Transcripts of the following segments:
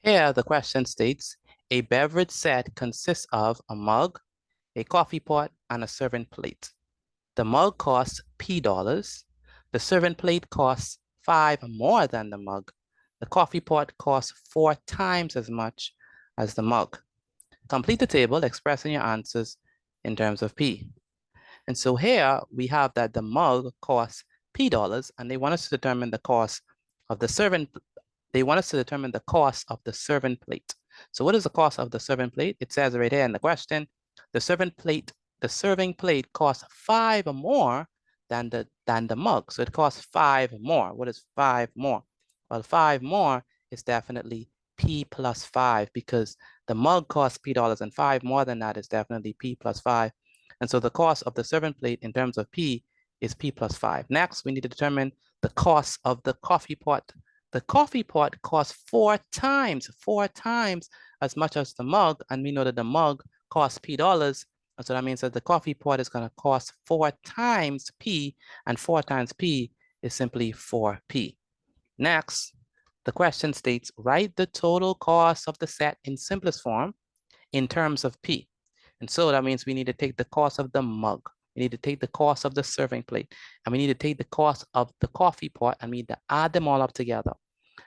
Here, the question states, a beverage set consists of a mug, a coffee pot, and a serving plate. The mug costs P dollars. The serving plate costs 5 more than the mug. The coffee pot costs 4 times as much as the mug. Complete the table expressing your answers in terms of P. And so here we have that the mug costs P dollars, and they want us to determine the cost of the serving plate. So what is the cost of the serving plate? It says right here in the question, the serving plate costs 5 more than the mug. So it costs 5 more. What is 5 more? Well, 5 more is definitely P plus 5 because the mug costs P dollars, and 5 more than that is definitely P plus 5. And so the cost of the serving plate in terms of P is P plus 5. Next, we need to determine the cost of the coffee pot. The coffee pot costs 4 times as much as the mug, and we know that the mug costs P dollars. So that means that the coffee pot is going to cost 4 times P, and 4 times P is simply 4P. Next, the question states, write the total cost of the set in simplest form in terms of P. And so that means we need to take the cost of the mug. We need to take the cost of the serving plate, and we need to take the cost of the coffee pot, and we need to add them all up together.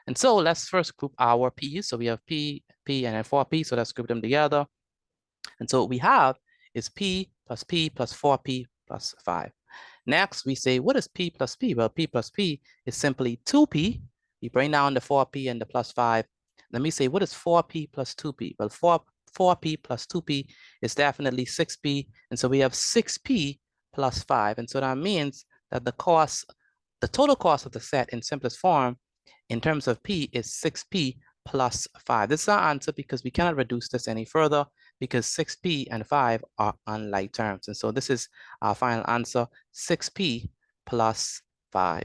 And so let's first group our P's. So we have P, and then 4P. So let's group them together. And so what we have is P plus 4P plus 5. Next, we say, what is P plus P? Well, P plus P is simply 2P. We bring down the 4P and the plus 5. Let me say, what is 4P plus 2P? Well, 4P plus 2P is definitely 6P. And so we have 6P plus 5. And so that means that the total cost of the set in simplest form in terms of P is 6P plus 5. This is our answer because we cannot reduce this any further because 6P and 5 are unlike terms. And so this is our final answer, 6P plus 5.